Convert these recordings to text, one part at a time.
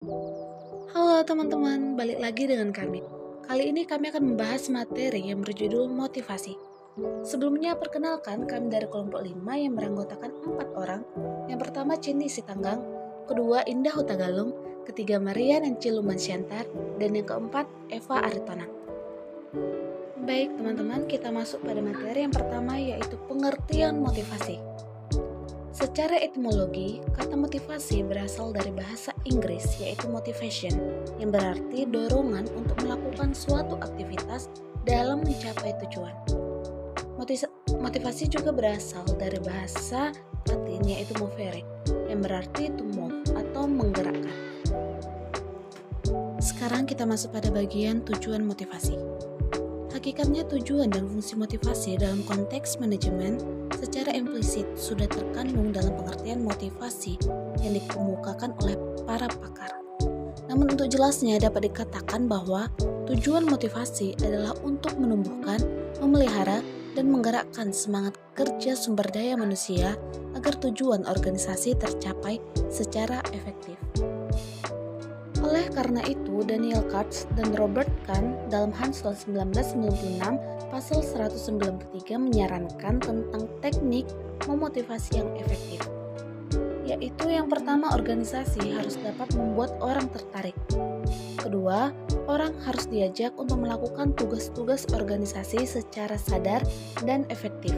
Halo teman-teman, balik lagi dengan kami. Kali ini kami akan membahas materi yang berjudul motivasi. Sebelumnya perkenalkan kami dari kelompok 5 yang beranggotakan 4 orang. Yang pertama Cindy Sitanggang, kedua Indah Hutagalung, ketiga Maria Nanciluman Siantar, dan yang keempat Eva Aritonang. Baik teman-teman, kita masuk pada materi yang pertama yaitu pengertian motivasi. Secara etimologi, kata motivasi berasal dari bahasa Inggris yaitu motivation, yang berarti dorongan untuk melakukan suatu aktivitas dalam mencapai tujuan. Motivasi juga berasal dari bahasa Latin yaitu movere, yang berarti to move atau menggerakkan. Sekarang kita masuk pada bagian tujuan motivasi. Hakikatnya tujuan dan fungsi motivasi dalam konteks manajemen secara implisit sudah terkandung dalam pengertian motivasi yang dikemukakan oleh para pakar. Namun untuk jelasnya dapat dikatakan bahwa tujuan motivasi adalah untuk menumbuhkan, memelihara, dan menggerakkan semangat kerja sumber daya manusia agar tujuan organisasi tercapai secara efektif. Oleh karena itu, Daniel Katz dan Robert Kahn dalam Hansel 1996 pasal 193 menyarankan tentang teknik memotivasi yang efektif, yaitu yang pertama organisasi harus dapat membuat orang tertarik. Kedua, orang harus diajak untuk melakukan tugas-tugas organisasi secara sadar dan efektif.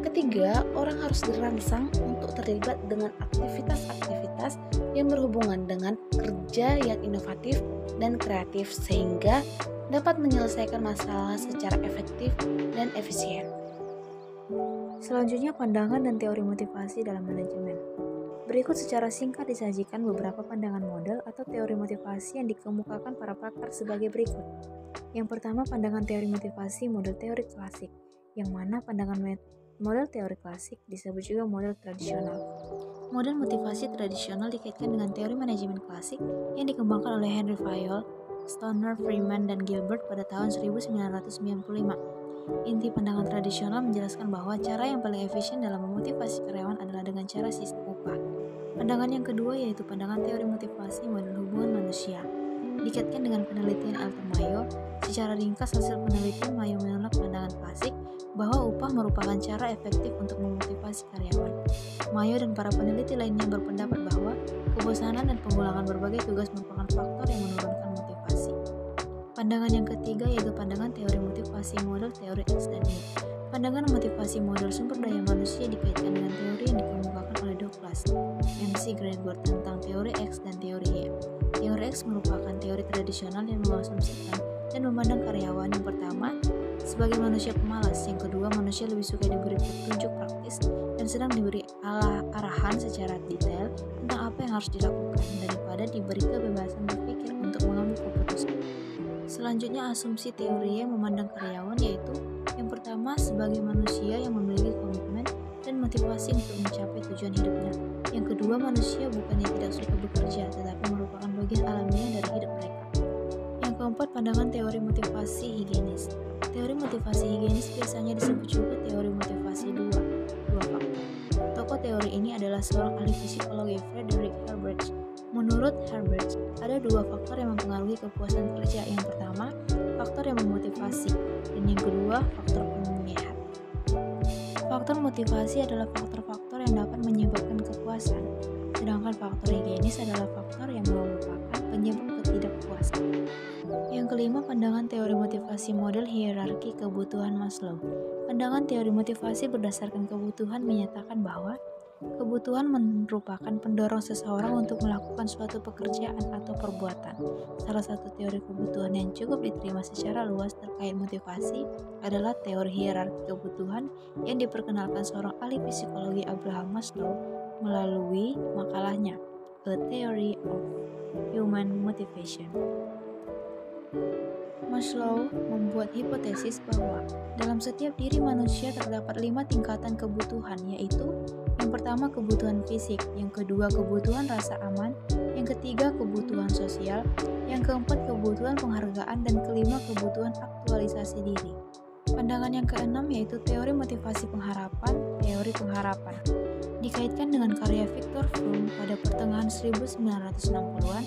Ketiga, orang harus dirangsang untuk terlibat dengan aktivitas-aktivitas yang berhubungan dengan kerja yang inovatif dan kreatif sehingga dapat menyelesaikan masalah secara efektif dan efisien. Selanjutnya, pandangan dan teori motivasi dalam manajemen. Berikut secara singkat disajikan beberapa pandangan model atau teori motivasi yang dikemukakan para pakar sebagai berikut. Yang pertama, pandangan teori motivasi model teori klasik, yang mana pandangan model teori klasik disebut juga model tradisional. Model motivasi tradisional dikaitkan dengan teori manajemen klasik yang dikembangkan oleh Henry Fayol, Stoner, Freeman, dan Gilbert pada tahun 1995. Inti pandangan tradisional menjelaskan bahwa cara yang paling efisien dalam memotivasi karyawan adalah dengan cara sistem upah. Pandangan yang kedua yaitu pandangan teori motivasi model hubungan manusia. Dikaitkan dengan penelitian Alton Mayo, secara ringkas hasil penelitian Mayo menolak pandangan klasik bahwa upah merupakan cara efektif untuk memotivasi karyawan. Mayo dan para peneliti lainnya berpendapat bahwa kebosanan dan pengulangan berbagai tugas merupakan faktor yang menurunkan motivasi. Pandangan yang ketiga yaitu pandangan teori motivasi model teori X dan Y. Pandangan motivasi model sumber daya manusia dikaitkan dengan teori yang dikemukakan oleh Douglas MC Gregor tentang teori X dan teori Y. Teori X merupakan teori tradisional yang mengasumsikan dan memandang karyawan yang pertama sebagai manusia pemalas, yang kedua manusia lebih suka diberi petunjuk praktis dan sedang diberi arahan secara detail tentang apa yang harus dilakukan daripada diberi kebebasan berpikir untuk mengambil keputusan. Selanjutnya asumsi teori yang memandang karyawan yaitu yang pertama sebagai manusia yang memiliki komitmen dan motivasi untuk mencapai tujuan hidupnya. Yang kedua manusia bukannya tidak suka bekerja tetapi merupakan bagian alamiah dari hidup mereka. Yang keempat pandangan teori motivasi higienis. Teori motivasi higienis biasanya disebut juga teori motivasi dua faktor. Tokoh teori ini adalah seorang ahli psikologi Frederick Herbert. Menurut Herbert, ada dua faktor yang mempengaruhi kepuasan kerja. Yang pertama, faktor yang memotivasi, dan yang kedua, faktor penyehat. Faktor motivasi adalah faktor-faktor yang dapat menyebabkan kepuasan, sedangkan faktor higienis adalah faktor yang merupakan penyebab ketidakpuasan. Yang kelima, pandangan teori motivasi model hierarki kebutuhan Maslow. Pandangan teori motivasi berdasarkan kebutuhan menyatakan bahwa kebutuhan merupakan pendorong seseorang untuk melakukan suatu pekerjaan atau perbuatan. Salah satu teori kebutuhan yang cukup diterima secara luas terkait motivasi adalah teori hierarki kebutuhan yang diperkenalkan seorang ahli psikologi Abraham Maslow melalui makalahnya A Theory of Human Motivation. Maslow membuat hipotesis bahwa dalam setiap diri manusia terdapat 5 tingkatan kebutuhan, yaitu yang pertama kebutuhan fisik, yang kedua kebutuhan rasa aman, yang ketiga kebutuhan sosial, yang keempat kebutuhan penghargaan, dan kelima kebutuhan aktualisasi diri. Pandangan yang keenam yaitu teori motivasi pengharapan, teori pengharapan. Dikaitkan dengan karya Viktor Fromm pada pertengahan 1960-an,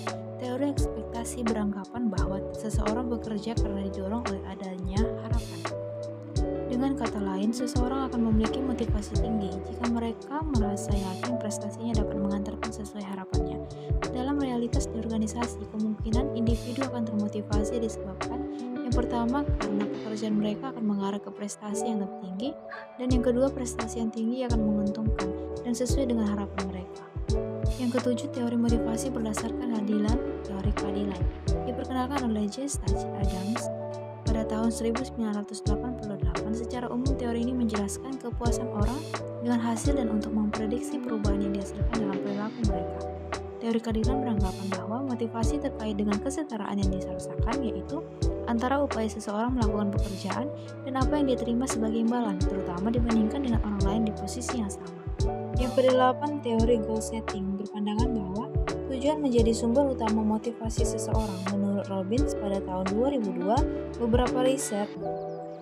Teori ekspektasi beranggapan bahwa seseorang bekerja karena didorong oleh adanya harapan. Dengan kata lain, seseorang akan memiliki motivasi tinggi jika mereka merasa yakin prestasinya dapat mengantarkan sesuai harapannya. Dalam realitas di organisasi, kemungkinan individu akan termotivasi disebabkan yang pertama karena pekerjaan mereka akan mengarah ke prestasi yang lebih tinggi, dan yang kedua prestasi yang tinggi akan menguntungkan dan sesuai dengan harapan mereka. Yang ketujuh, teori motivasi berdasarkan teori keadilan. Diperkenalkan oleh J. Stacy Adams pada tahun 1988. Secara umum, teori ini menjelaskan kepuasan orang dengan hasil dan untuk memprediksi perubahan yang dihasilkan dalam perilaku mereka. Teori keadilan beranggapan bahwa motivasi terkait dengan kesetaraan yang dirasakan, yaitu antara upaya seseorang melakukan pekerjaan dan apa yang dia terima sebagai imbalan, terutama dibandingkan dengan orang lain di posisi yang sama. Yang kedelapan, teori goal setting berpandangan bahwa tujuan menjadi sumber utama motivasi seseorang. Menurut Robbins pada tahun 2002, beberapa riset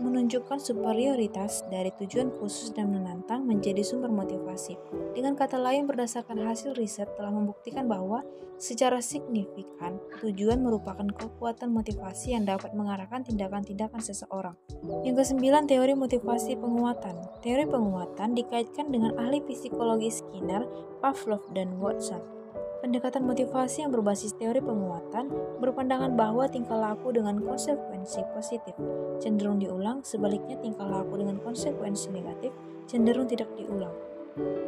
menunjukkan superioritas dari tujuan khusus dan menantang menjadi sumber motivasi. Dengan kata lain, berdasarkan hasil riset telah membuktikan bahwa secara signifikan tujuan merupakan kekuatan motivasi yang dapat mengarahkan tindakan-tindakan seseorang. Yang kesembilan, teori motivasi penguatan. Teori penguatan dikaitkan dengan ahli psikologi Skinner, Pavlov, dan Watson. Pendekatan motivasi yang berbasis teori penguatan berpandangan bahwa tingkah laku dengan konsekuensi positif cenderung diulang, sebaliknya tingkah laku dengan konsekuensi negatif cenderung tidak diulang.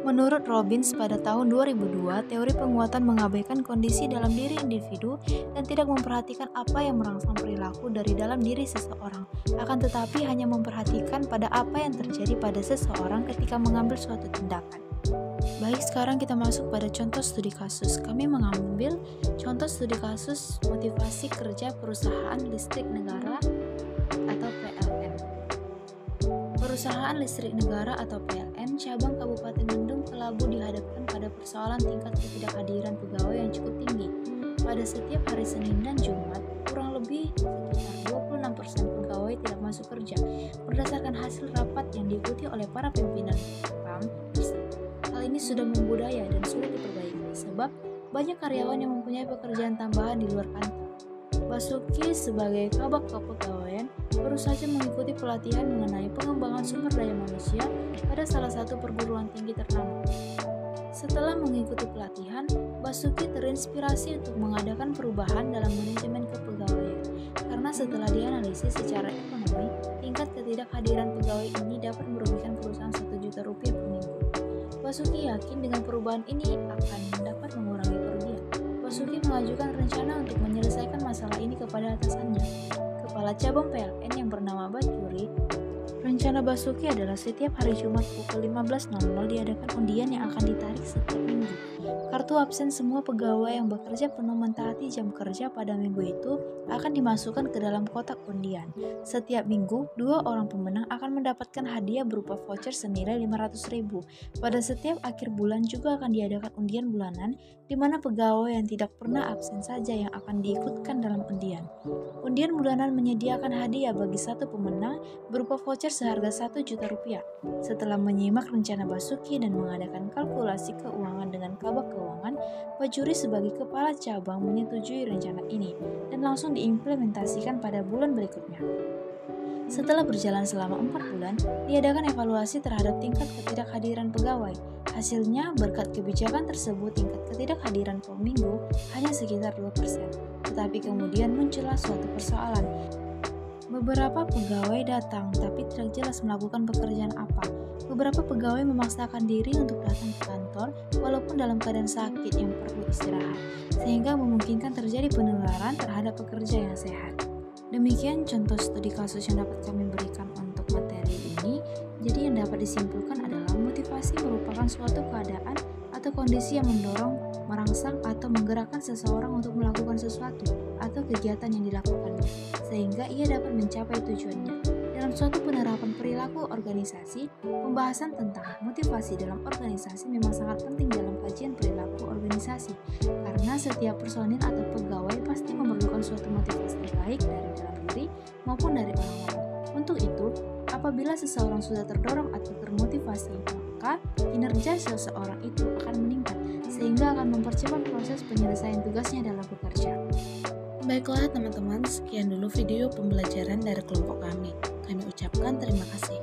Menurut Robbins pada tahun 2002, teori penguatan mengabaikan kondisi dalam diri individu dan tidak memperhatikan apa yang merangsang perilaku dari dalam diri seseorang, akan tetapi hanya memperhatikan pada apa yang terjadi pada seseorang ketika mengambil suatu tindakan. Baik, sekarang kita masuk pada contoh studi kasus. Kami mengambil contoh studi kasus motivasi kerja perusahaan listrik negara atau PLN. Perusahaan listrik negara atau PLN cabang Kabupaten Mendung Kelabu dihadapkan pada persoalan tingkat ketidakhadiran pegawai yang cukup tinggi. Pada setiap hari Senin dan Jumat, kurang lebih sekitar 26% pegawai tidak masuk kerja berdasarkan hasil rapat yang diikuti oleh para pimpinan PAM tersebut. Hal ini sudah membudaya dan sulit diperbaiki sebab banyak karyawan yang mempunyai pekerjaan tambahan di luar kantor. Basuki sebagai kabak kepegawaian baru saja mengikuti pelatihan mengenai pengembangan sumber daya manusia pada salah satu perguruan tinggi ternama. Setelah mengikuti pelatihan, Basuki terinspirasi untuk mengadakan perubahan dalam manajemen kepegawaian karena setelah dianalisis secara ekonomi, tingkat ketidakhadiran pegawai ini dapat merugikan perusahaan Rp1 juta per minggu. Basuki yakin dengan perubahan ini akan dapat mengurangi kerugian. Basuki mengajukan rencana untuk menyelesaikan masalah ini kepada atasannya, Kepala Cabang PLN yang bernama Baturi. Rencana Basuki adalah setiap hari Jumat pukul 15.00 diadakan undian yang akan ditarik setiap minggu. Kartu absen semua pegawai yang bekerja penuh mentaati jam kerja pada minggu itu akan dimasukkan ke dalam kotak undian. Setiap minggu, 2 orang pemenang akan mendapatkan hadiah berupa voucher senilai Rp500.000. Pada setiap akhir bulan juga akan diadakan undian bulanan, di mana pegawai yang tidak pernah absen saja yang akan diikutkan dalam undian. Undian bulanan menyediakan hadiah bagi satu pemenang berupa voucher seharga Rp1 juta. Setelah menyimak rencana Basuki dan mengadakan kalkulasi keuangan dengan kabak keuangan, Bajuri sebagai kepala cabang menyetujui rencana ini dan langsung diimplementasikan pada bulan berikutnya. Setelah berjalan selama 4 bulan, diadakan evaluasi terhadap tingkat ketidakhadiran pegawai. Hasilnya, berkat kebijakan tersebut, tingkat ketidakhadiran per minggu hanya sekitar 2%. Tetapi kemudian muncullah suatu persoalan. Beberapa pegawai datang tapi tidak jelas melakukan pekerjaan apa. Beberapa pegawai memaksakan diri untuk datang ke kantor walaupun dalam keadaan sakit yang perlu istirahat, sehingga memungkinkan terjadi penularan terhadap pekerja yang sehat. Demikian contoh studi kasus yang dapat kami berikan untuk materi ini. Jadi yang dapat disimpulkan adalah motivasi merupakan suatu keadaan atau kondisi yang mendorong, merangsang, atau menggerakkan seseorang untuk melakukan sesuatu atau kegiatan yang dilakukannya, sehingga ia dapat mencapai tujuannya. Dalam suatu penerapan perilaku organisasi, pembahasan tentang motivasi dalam organisasi memang sangat penting dalam kajian perilaku organisasi, karena setiap personil atau pegawai pasti memerlukan suatu motivasi baik dari dalam diri maupun dari orang lain. Untuk itu, apabila seseorang sudah terdorong atau termotivasi, maka kinerja seseorang itu akan meningkat, sehingga akan mempercepat proses penyelesaian tugasnya dalam bekerja. Baiklah teman-teman, sekian dulu video pembelajaran dari kelompok kami. Kami ucapkan terima kasih.